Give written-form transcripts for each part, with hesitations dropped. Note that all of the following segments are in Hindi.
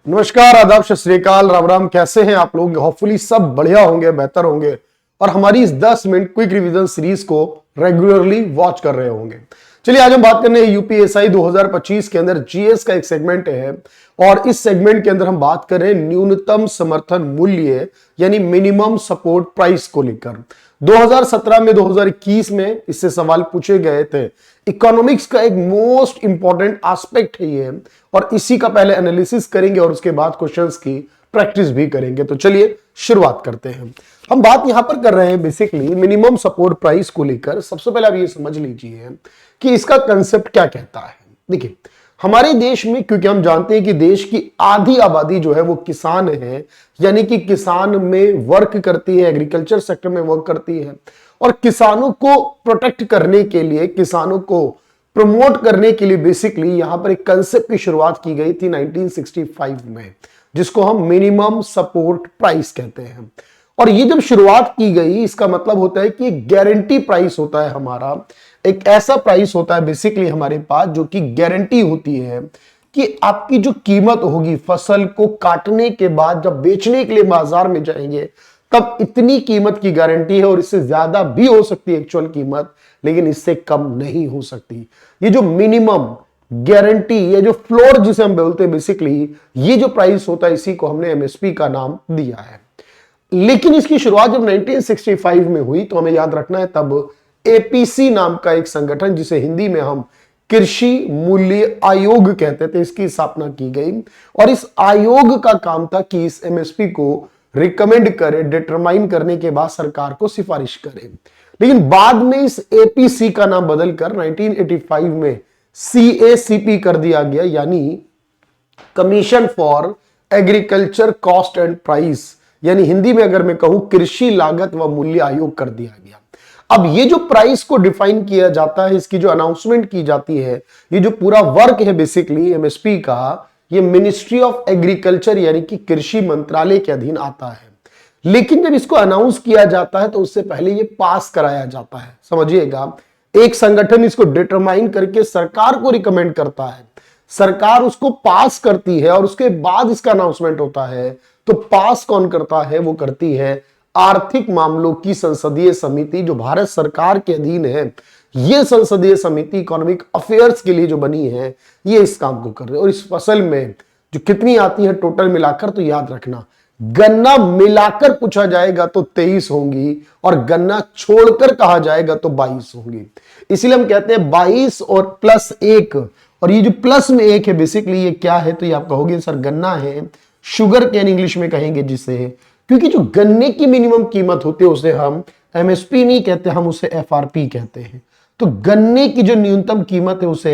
नमस्कार, आदाब, सत श्री अकाल, राम राम। कैसे हैं आप लोग? होपफुली सब बढ़िया होंगे, बेहतर होंगे और हमारी इस 10 मिनट क्विक रिवीजन सीरीज को रेगुलरली वॉच कर रहे होंगे। चलिए आज हम बात करने हैं यूपीएसआई 2025 के अंदर जीएस का एक सेगमेंट है और इस सेगमेंट के अंदर हम बात कर रहे हैं न्यूनतम समर्थन मूल्य यानी मिनिमम सपोर्ट प्राइस को लेकर। 2017 में 2021 में इससे सवाल पूछे गए थे। इकोनॉमिक्स का एक मोस्ट इंपॉर्टेंट एस्पेक्ट है ये और इसी का पहले एनालिसिस करेंगे और उसके बाद क्वेश्चंस की प्रैक्टिस भी करेंगे। तो चलिए शुरुआत करते हैं। हम बात यहां पर कर रहे हैं बेसिकली मिनिमम सपोर्ट प्राइस को लेकर। सबसे पहले आप ये समझ लीजिए कि इसका कंसेप्ट क्या कहता है। देखिए हमारे देश में, क्योंकि हम जानते हैं कि देश की आधी आबादी जो है वो किसान है, यानी कि किसान में वर्क करती है, एग्रीकल्चर सेक्टर में वर्क करती है और किसानों को प्रोटेक्ट करने के लिए, किसानों को प्रमोट करने के लिए बेसिकली यहां पर एक कंसेप्ट की शुरुआत की गई थी 1965 में, जिसको हम मिनिमम सपोर्ट प्राइस कहते हैं। और ये जब शुरुआत की गई, इसका मतलब होता है कि गारंटी प्राइस होता है हमारा, एक ऐसा प्राइस होता है बेसिकली हमारे पास जो कि गारंटी होती है कि आपकी जो कीमत होगी फसल को काटने के बाद जब बेचने के लिए बाजार में जाएंगे तब इतनी कीमत की गारंटी है और इससे ज्यादा भी हो सकती है एक्चुअल कीमत, लेकिन इससे कम नहीं हो सकती। ये जो मिनिमम गारंटी, ये जो फ्लोर जिसे हम बोलते हैं बेसिकली, ये जो प्राइस होता है इसी को हमने एमएसपी का नाम दिया है। लेकिन इसकी शुरुआत जब 1965 में हुई तो हमें याद रखना है तब एपीसी नाम का एक संगठन, जिसे हिंदी में हम कृषि मूल्य आयोग कहते थे, इसकी स्थापना की गई और इस आयोग का काम था कि इस एमएसपी को रिकमेंड करे, डिटरमाइन करने के बाद सरकार को सिफारिश करे। लेकिन बाद में इस एपीसी का नाम बदलकर 1985 में सीएसीपी कर दिया गया, यानी commission for agriculture cost and price, यानी हिंदी में अगर मैं कहूं कृषि लागत व मूल्य आयोग कर दिया गया। अब ये जो प्राइस को डिफाइन किया जाता है, इसकी जो अनाउंसमेंट की जाती है, ये जो पूरा वर्क है बेसिकली एमएसपी का, ये मिनिस्ट्री ऑफ एग्रीकल्चर यानी कि कृषि मंत्रालय के अधीन आता है। लेकिन जब इसको अनाउंस किया जाता है तो उससे पहले ये पास कराया जाता है। समझिएगा, एक संगठन इसको डिटरमाइन करके सरकार को रिकमेंड करता है, सरकार उसको पास करती है और उसके बाद इसका अनाउंसमेंट होता है। तो पास कौन करता है? वो करती है आर्थिक मामलों की संसदीय समिति, जो भारत सरकार के अधीन है। ये संसदीय समिति इकोनॉमिक अफेयर्स के लिए जो बनी है, ये इस काम को कर रही है। और इस फसल में जो कितनी आती है टोटल मिलाकर, तो याद रखना गन्ना मिलाकर पूछा जाएगा तो 23 होंगी और गन्ना छोड़कर कहा जाएगा तो 22 होंगी। इसीलिए हम कहते हैं 22 और प्लस 1। और ये जो प्लस में 1 है बेसिकली ये क्या है? तो ये आप कहोगे सर गन्ना है, शुगर कैन इंग्लिश में कहेंगे जिसे, क्योंकि जो गन्ने की मिनिमम कीमत होती है उसे हम एमएसपी नहीं कहते, हम उसे एफआरपी कहते हैं। तो गन्ने की जो न्यूनतम कीमत है उसे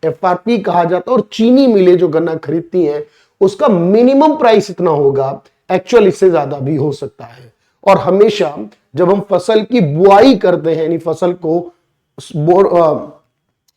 एफआरपी कहा जाता है और चीनी मिलें जो गन्ना खरीदती हैं उसका मिनिमम प्राइस इतना होगा, एक्चुअल इससे ज्यादा भी हो सकता है। और हमेशा जब हम फसल की बुआई करते हैं, यानी फसल को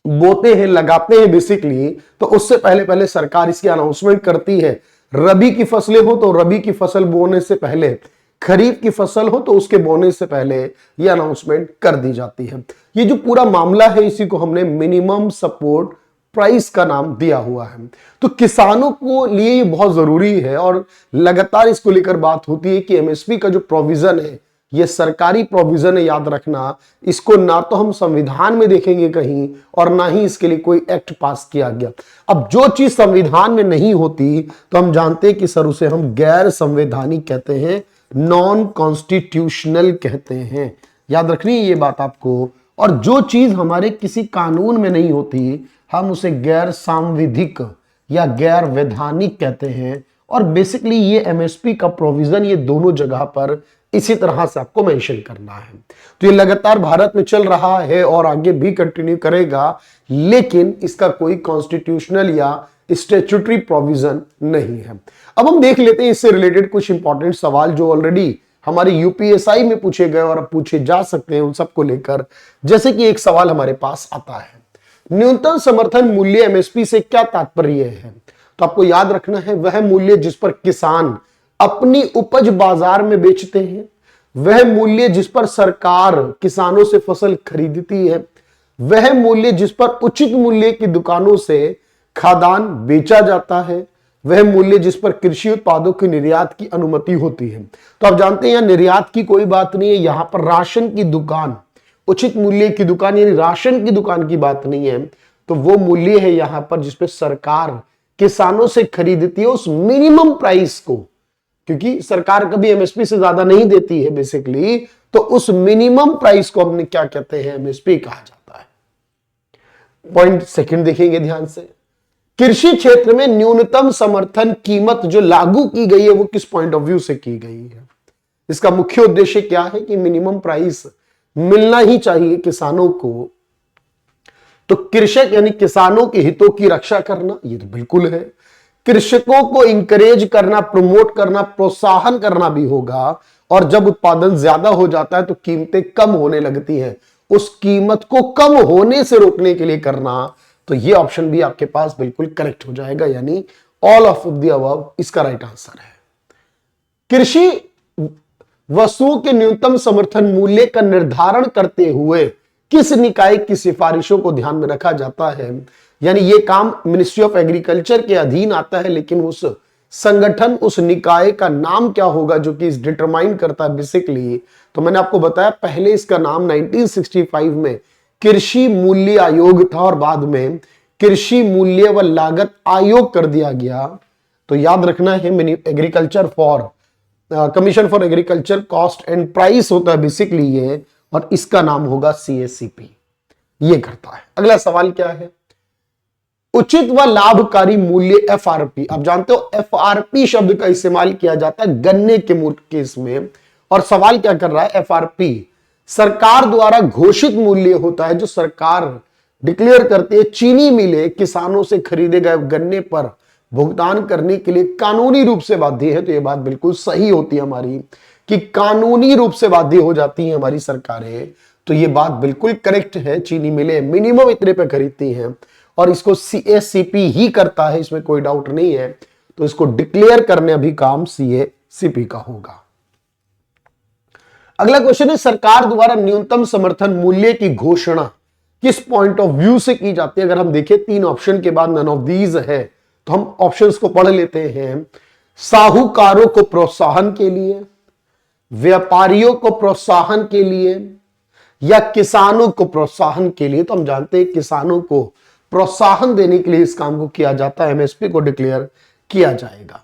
बोते हैं, लगाते हैं बेसिकली, तो उससे पहले सरकार इसकी अनाउंसमेंट करती है। रबी की फसलें हो तो रबी की फसल बोने से पहले, खरीफ की फसल हो तो उसके बोने से पहले यह अनाउंसमेंट कर दी जाती है। ये जो पूरा मामला है इसी को हमने मिनिमम सपोर्ट प्राइस का नाम दिया हुआ है। तो किसानों को लिए ये बहुत जरूरी है और लगातार इसको लेकर बात होती है कि एमएसपी का जो प्रोविजन है ये सरकारी प्रोविजन है, याद रखना। इसको ना तो हम संविधान में देखेंगे कहीं और ना ही इसके लिए कोई एक्ट पास किया गया। अब जो चीज संविधान में नहीं होती तो हम जानते हैं कि सर उसे हम गैर संवैधानिक कहते हैं, नॉन कॉन्स्टिट्यूशनल कहते हैं। याद रखनी है ये बात आपको। और जो चीज हमारे किसी कानून में नहीं होती हम उसे गैर सांविधिक या गैर वैधानिक कहते हैं। और बेसिकली ये एमएसपी का प्रोविजन ये दोनों जगह पर इसी तरह से आपको मेंशन करना है। तो ये लगातार भारत में चल रहा है और आगे भी कंटिन्यू करेगा, लेकिन इसका कोई कॉन्स्टिट्यूशनल या स्टैट्यूटरी प्रोविजन नहीं है। अब हम देख लेते हैं इससे रिलेटेड कुछ इंपॉर्टेंट सवाल जो ऑलरेडी हमारे यूपीएसआई में पूछे गए और अब पूछे जा सकते हैं उन सबको लेकर। जैसे कि एक सवाल हमारे पास आता है, न्यूनतम समर्थन मूल्य एमएसपी से क्या तात्पर्य है? तो आपको याद रखना है वह मूल्य जिस पर किसान अपनी उपज बाजार में बेचते हैं, वह मूल्य जिस पर सरकार किसानों से फसल खरीदती है, वह मूल्य जिस पर उचित मूल्य की दुकानों से खाद्यान्न बेचा जाता है, वह मूल्य जिस पर कृषि उत्पादों के निर्यात की अनुमति होती है। तो आप जानते हैं यहां निर्यात की कोई बात नहीं है, यहां पर राशन की दुकान, उचित मूल्य की दुकान यानी राशन की दुकान की बात नहीं है। तो वो मूल्य है यहां पर जिसपे सरकार किसानों से खरीदती है उस मिनिमम प्राइस को, क्योंकि सरकार कभी एमएसपी से ज्यादा नहीं देती है बेसिकली, तो उस मिनिमम प्राइस को हमने क्या कहते हैं, एमएसपी कहा जाता है। पॉइंट सेकंड देखेंगे ध्यान से, कृषि क्षेत्र में न्यूनतम समर्थन कीमत जो लागू की गई है वो किस पॉइंट ऑफ व्यू से की गई है। इसका मुख्य उद्देश्य क्या है कि मिनिमम प्राइस मिलना ही चाहिए किसानों को, तो कृषक यानी किसानों के हितों की रक्षा करना, ये तो बिल्कुल है। कृषकों को इंकरेज करना, प्रमोट करना, प्रोत्साहन करना भी होगा, और जब उत्पादन ज्यादा हो जाता है तो कीमतें कम होने लगती हैं, उस कीमत को कम होने से रोकने के लिए करना, तो ये ऑप्शन भी आपके पास बिल्कुल करेक्ट हो जाएगा, यानी ऑल ऑफ द अबव इसका राइट आंसर है। कृषि वस्तुओं के न्यूनतम समर्थन मूल्य का निर्धारण करते हुए किस निकाय की सिफारिशों को ध्यान में रखा जाता है, यानी ये काम मिनिस्ट्री ऑफ एग्रीकल्चर के अधीन आता है, लेकिन उस संगठन, उस निकाय का नाम क्या होगा जो कि इस डिटरमाइन करता है बेसिकली। तो मैंने आपको बताया पहले इसका नाम 1965 में कृषि मूल्य आयोग था और बाद में कृषि मूल्य व लागत आयोग कर दिया गया। तो याद रखना है agriculture for commission for agriculture cost and price होता है बेसिकली ये, और इसका नाम होगा सीएसीपी, ये करता है। अगला सवाल क्या है, उचित व लाभकारी मूल्य एफआरपी। आप जानते हो एफआरपी शब्द का इस्तेमाल किया जाता है गन्ने के केस में, और सवाल क्या कर रहा है, एफआरपी सरकार द्वारा घोषित मूल्य होता है जो सरकार डिक्लेयर करती है। चीनी मिलें किसानों से खरीदे गए गन्ने पर भुगतान करने के लिए कानूनी रूप से बाध्य है। तो यह बात बिल्कुल सही होती है हमारी कि कानूनी रूप से बाध्य हो जाती हैं हमारी सरकारें, तो यह बात बिल्कुल करेक्ट है। चीनी मिलें मिनिमम इतने पे खरीदती हैं और इसको सीएसीपी ही करता है, इसमें कोई डाउट नहीं है। तो इसको डिक्लेयर करने भी काम सीएसीपी का होगा। अगला क्वेश्चन है, सरकार द्वारा न्यूनतम समर्थन मूल्य की घोषणा किस पॉइंट ऑफ व्यू से की जाती है। अगर हम देखें तीन ऑप्शन के बाद नन ऑफ दीज है, तो हम ऑप्शंस को पढ़ लेते हैं। साहूकारों को प्रोत्साहन के लिए, व्यापारियों को प्रोत्साहन के लिए, या किसानों को प्रोत्साहन के लिए। तो हम जानते हैं किसानों को प्रोत्साहन देने के लिए इस काम को किया जाता है, एमएसपी को डिक्लेयर किया जाएगा।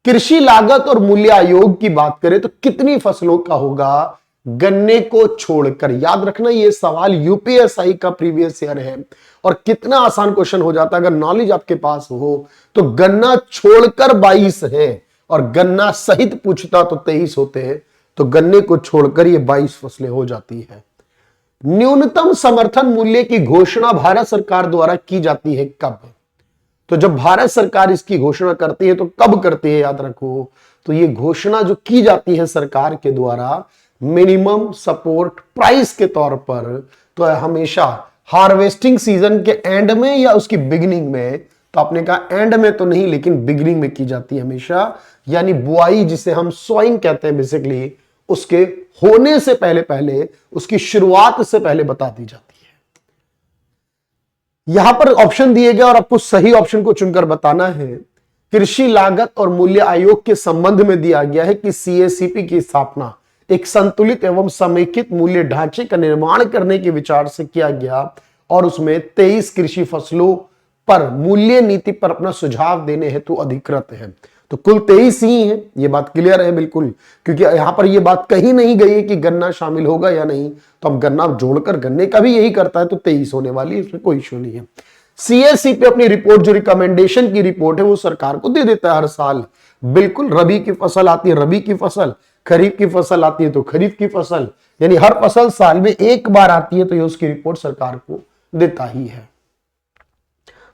कृषि लागत और मूल्य आयोग की बात करें तो कितनी फसलों का होगा गन्ने को छोड़कर। याद रखना ये सवाल यूपीएसआई का प्रीवियस ईयर है, और कितना आसान क्वेश्चन हो जाता है अगर नॉलेज आपके पास हो। तो गन्ना छोड़कर 22 है और गन्ना सहित पूछता तो 23 होते हैं, तो गन्ने को छोड़कर ये 22 फसलें हो जाती है। न्यूनतम समर्थन मूल्य की घोषणा भारत सरकार द्वारा की जाती है कब। तो जब भारत सरकार इसकी घोषणा करती है तो कब करती है, याद रखो। तो ये घोषणा जो की जाती है सरकार के द्वारा मिनिमम सपोर्ट प्राइस के तौर पर, तो हमेशा हार्वेस्टिंग सीजन के एंड में या उसकी बिगिनिंग में। तो आपने कहा एंड में तो नहीं, लेकिन बिगिनिंग में की जाती है हमेशा, यानी बुआई जिसे हम सोइंग कहते हैं बेसिकली, उसके होने से पहले पहले, उसकी शुरुआत से पहले बता दी जाती है। यहां पर ऑप्शन दिए गए और आपको सही ऑप्शन को चुनकर बताना है। कृषि लागत और मूल्य आयोग के संबंध में दिया गया है कि सीएसीपी की स्थापना एक संतुलित एवं समेकित मूल्य ढांचे का निर्माण करने के विचार से किया गया, और उसमें 23 कृषि फसलों पर मूल्य नीति पर अपना सुझाव देने हेतु अधिकृत है। तो कुल 23 ही है, ये बात क्लियर है बिल्कुल, क्योंकि यहां पर ये बात कहीं नहीं गई है कि गन्ना शामिल होगा या नहीं। तो अब गन्ना जोड़कर गन्ने का भी यही करता है, तो 23 होने वाली है, इसमें कोई इश्यू नहीं है। सीएससी अपनी रिपोर्ट जो रिकमेंडेशन की रिपोर्ट है वो सरकार को दे देता है हर साल। बिल्कुल, रबी की फसल आती है रबी की फसल, खरीफ की फसल आती है तो खरीफ की फसल, यानी हर फसल साल में एक बार आती है, तो ये उसकी रिपोर्ट सरकार को देता ही है।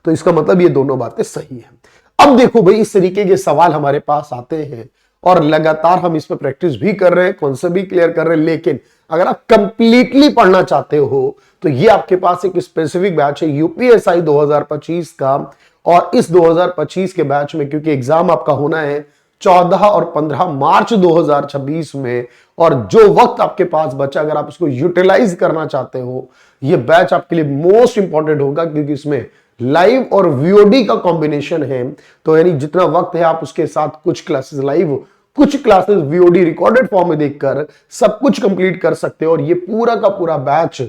तो इसका मतलब ये दोनों बातें सही है। अब देखो भाई, इस तरीके के सवाल हमारे पास आते हैं और लगातार हम इस पर प्रैक्टिस भी कर रहे हैं, कॉन्सेप्ट भी क्लियर कर रहे हैं। लेकिन अगर आप कंप्लीटली पढ़ना चाहते हो तो ये आपके पास एक स्पेसिफिक बैच है यूपीएसआई 2025 का, और इस 2025 के बैच में क्योंकि एग्जाम आपका होना है 14 और 15 मार्च 2026 में, और जो वक्त आपके पास बचा अगर आप उसको यूटिलाइज करना चाहते हो, ये बैच आपके लिए मोस्ट इंपॉर्टेंट होगा, क्योंकि इसमें लाइव और वीओडी का कॉम्बिनेशन है, तो यानी जितना वक्त है आप उसके साथ कुछ क्लासेस लाइव, कुछ क्लासेस वीओडी रिकॉर्डेड फॉर्म में देखकर सब कुछ कंप्लीट कर सकते हो। और ये पूरा का पूरा बैच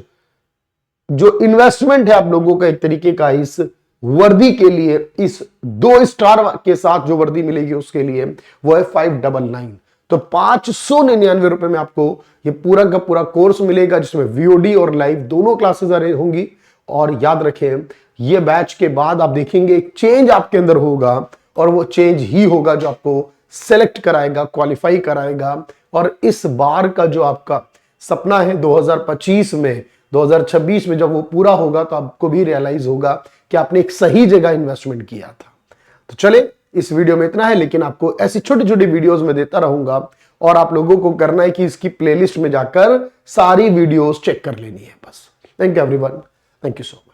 जो इन्वेस्टमेंट है आप लोगों का एक तरीके का इस वर्दी के लिए, इस 2 स्टार के साथ जो वर्दी मिलेगी उसके लिए, वो है 599। तो 599 रुपए में आपको ये पूरा का पूरा कोर्स मिलेगा, जिसमें वीओडी और लाइव दोनों क्लासेस होंगी। और याद रखें, ये बैच के बाद आप देखेंगे एक चेंज आपके अंदर होगा, और वो चेंज ही होगा जो आपको सेलेक्ट कराएगा, क्वालिफाई कराएगा। और इस बार का जो आपका सपना है 2025 में, 2026 में जब वो पूरा होगा, तो आपको भी रियलाइज होगा कि आपने एक सही जगह इन्वेस्टमेंट किया था। तो चले, इस वीडियो में इतना है, लेकिन आपको ऐसी छोटी छोटी वीडियोस में देता रहूंगा, और आप लोगों को करना है कि इसकी प्लेलिस्ट में जाकर सारी वीडियोस चेक कर लेनी है बस। Thank you everyone, thank you so much.